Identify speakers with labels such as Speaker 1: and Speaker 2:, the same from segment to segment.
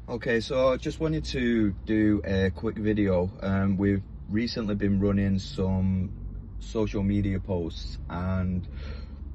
Speaker 1: Okay, so I just wanted to do a quick video. We've recently been running some social media posts, and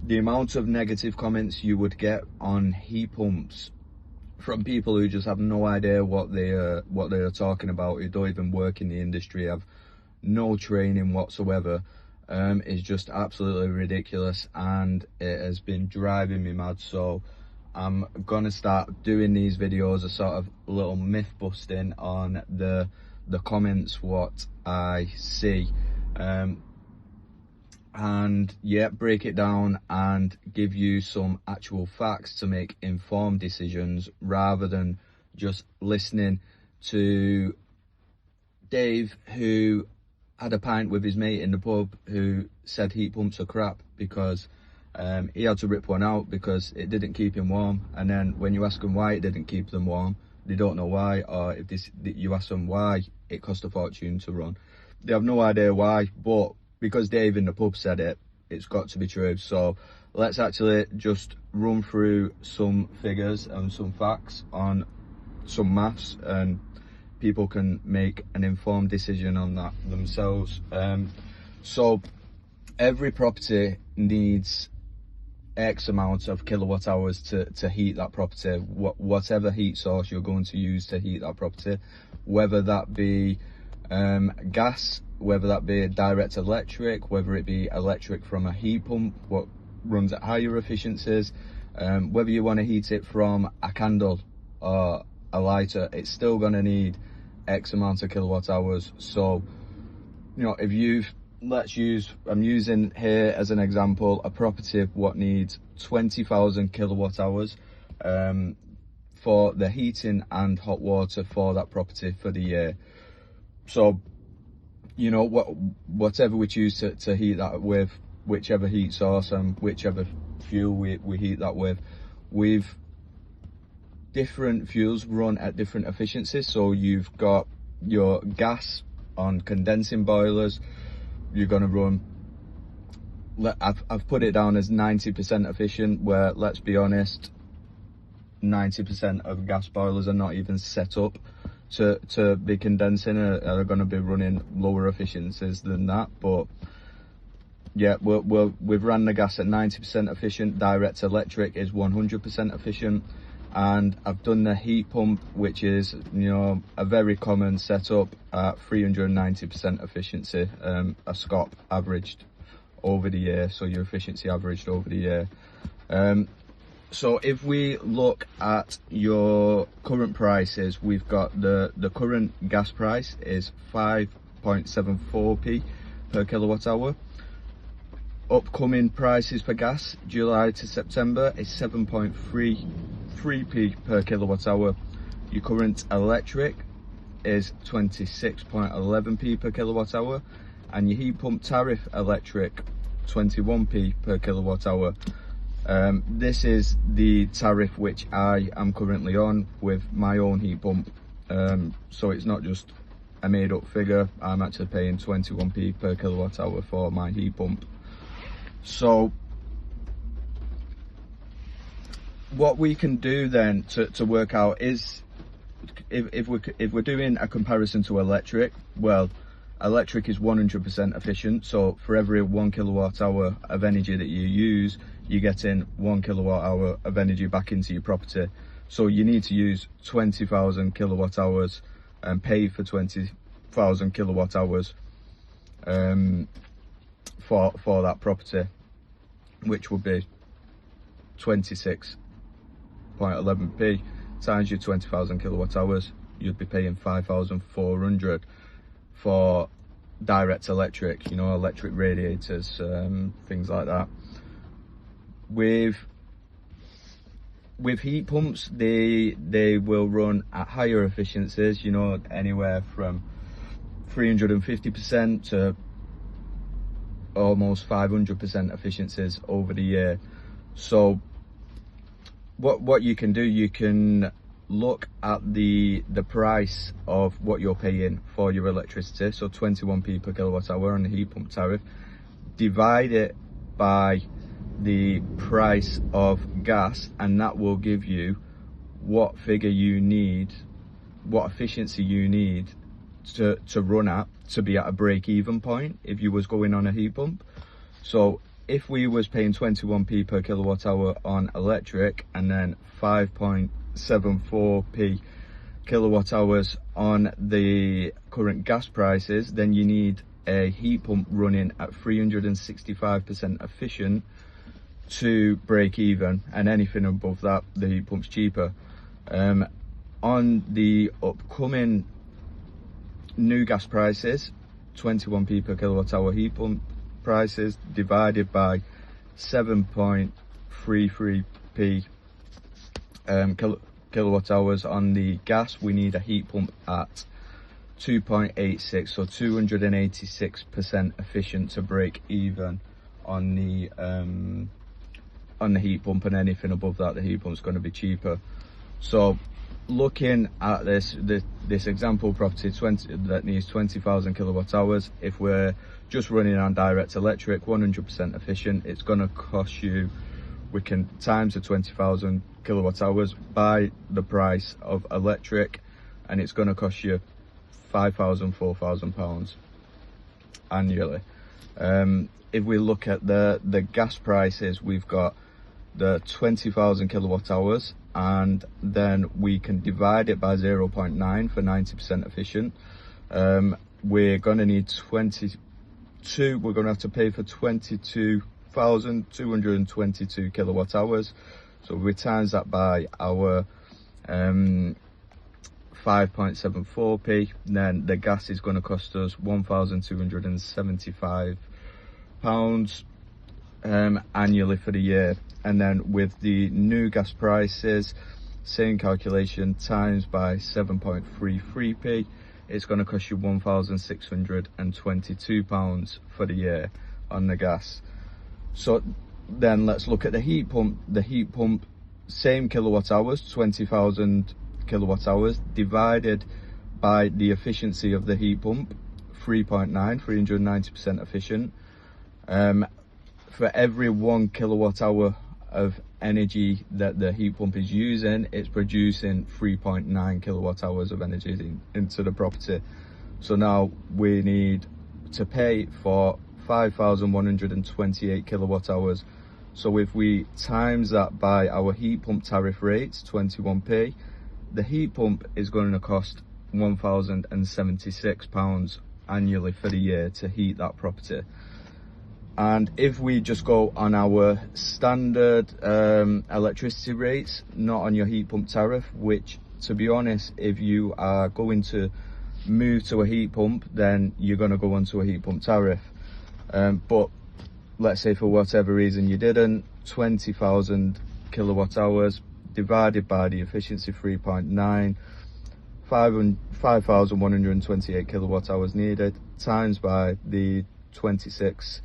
Speaker 1: the amount of negative comments you would get on heat pumps from people who just have no idea what they are talking about, who don't even work in the industry, have no training whatsoever, is just absolutely ridiculous, and it has been driving me mad. So I'm gonna start doing these videos, a sort of little myth busting on the comments, what I see, and yeah, break it down and give you some actual facts to make informed decisions, rather than just listening to Dave, who had a pint with his mate in the pub, who said heat pumps are crap because he had to rip one out because it didn't keep him warm. And then when you ask them why it didn't keep them warm, they don't know why. Or if you ask them why it cost a fortune to run, they have no idea why. But because Dave in the pub said it, it's got to be true. So let's actually just run through some figures and some facts on some maths, and people can make an informed decision on that themselves. So every property needs X amount of kilowatt hours to heat that property, whatever heat source you're going to use to heat that property, whether that be gas, whether that be direct electric, whether it be electric from a heat pump, what runs at higher efficiencies, whether you want to heat it from a candle or a lighter, it's still going to need X amount of kilowatt hours. So, you know, if I'm using here as an example a property what needs 20,000 kilowatt hours for the heating and hot water for that property for the year. So, you know, whatever we choose to heat that with, whichever heat source and whichever fuel we heat that with, different fuels run at different efficiencies. So you've got your gas on condensing boilers, you're going to run, I've put it down as 90% efficient, where, let's be honest, 90% of gas boilers are not even set up to be condensing, are going to be running lower efficiencies than that. But yeah, we've ran the gas at 90% efficient. Direct electric is 100% efficient, and I've done the heat pump, which is, you know, a very common setup, at 390% efficiency, a SCOP averaged over the year. So your efficiency averaged over the year. So if we look at your current prices, we've got the current gas price is 5.74p per kilowatt hour. Upcoming prices for gas, July to September, is 7.33p per kilowatt hour. Your current electric is 26.11p per kilowatt hour, and your heat pump tariff electric 21p per kilowatt hour. This is the tariff which I am currently on with my own heat pump. So it's not just a made up figure, I'm actually paying 21p per kilowatt hour for my heat pump. So what we can do then to work out is, if we're doing a comparison to electric, well, electric is 100% efficient. So for every 1 kilowatt hour of energy that you use, you're getting 1 kilowatt hour of energy back into your property. So you need to use 20,000 kilowatt hours and pay for 20,000 kilowatt hours for that property, which would be 26.11p times your 20,000 kilowatt hours. You'd be paying 5,400 for direct electric, you know, electric radiators, things like that. With heat pumps, they will run at higher efficiencies, you know, anywhere from 350% to almost 500% efficiencies over the year. So what you can do, you can look at the price of what you're paying for your electricity, so 21p per kilowatt hour on the heat pump tariff, divide it by the price of gas, and that will give you what figure you need what efficiency you need to run at to be at a break-even point if you was going on a heat pump. So if we was paying 21p per kilowatt hour on electric and then 5.74p kilowatt hours on the current gas prices, then you need a heat pump running at 365% efficient to break even, and anything above that, the heat pump's cheaper. On the upcoming new gas prices, 21p per kilowatt hour heat pump prices divided by 7.33p kilowatt hours on the gas, we need a heat pump at 2.86, so 286% efficient to break even on the heat pump, and anything above that, the heat pump's going to be cheaper. So looking at this example property that needs 20,000 kilowatt hours, if we're just running on direct electric, 100% efficient, it's going to cost you, we can times the 20,000 kilowatt hours by the price of electric, and it's going to cost you £4,000 annually. If we look at the gas prices, we've got the 20,000 kilowatt hours, and then we can divide it by 0.9 for 90% efficient. We're going to need we're going to have to pay for 22,222 kilowatt hours. So we times that by our 5.74p, then the gas is going to cost us £1,275 annually for the year. And then with the new gas prices, same calculation, times by 7.33p, it's going to cost you £1,622 for the year on the gas. So then let's look at the heat pump. The heat pump, same kilowatt hours, 20,000 kilowatt hours, divided by the efficiency of the heat pump, 3.9, 390% efficient. For every 1 kilowatt hour of energy that the heat pump is using, it's producing 3.9 kilowatt hours of energy into the property. So now we need to pay for 5,128 kilowatt hours. So if we times that by our heat pump tariff rates, 21p, the heat pump is going to cost £1,076 annually for the year to heat that property. And if we just go on our standard electricity rates, not on your heat pump tariff, which, to be honest, if you are going to move to a heat pump, then you're going to go onto a heat pump tariff. But let's say for whatever reason you didn't, 20,000 kilowatt hours divided by the efficiency 3.9, 5,128 kilowatt hours needed, times by the 26p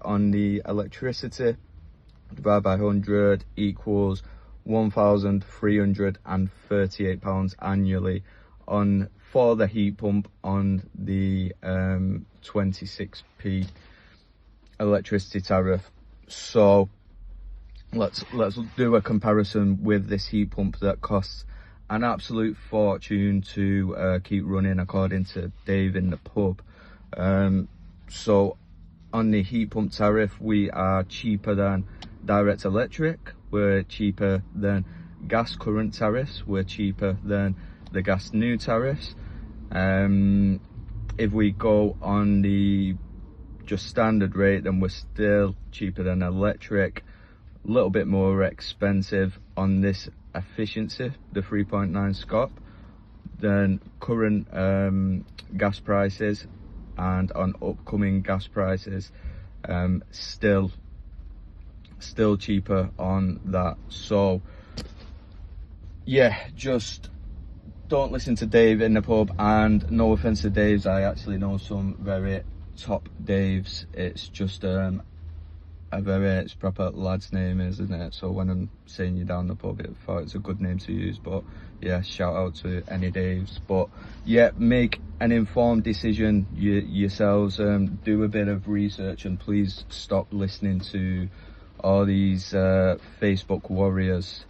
Speaker 1: on the electricity, divided by 100 equals £1,338 annually for the heat pump on the 26p electricity tariff. So let's do a comparison with this heat pump that costs an absolute fortune to keep running, according to Dave in the pub. So on the heat pump tariff, we are cheaper than direct electric, we're cheaper than gas current tariffs, we're cheaper than the gas new tariffs. If we go on the just standard rate, then we're still cheaper than electric, a little bit more expensive on this efficiency, the 3.9 SCOP, than current gas prices, and on upcoming gas prices, still cheaper on that. So yeah, just don't listen to Dave in the pub. And no offense to Daves, I actually know some very top Daves. It's just it's proper lad's name, isn't it? So when I'm saying you down the pub, I thought it's a good name to use. But yeah, shout out to any Daves. But yeah, make an informed decision yourselves. Do a bit of research, and please stop listening to all these Facebook warriors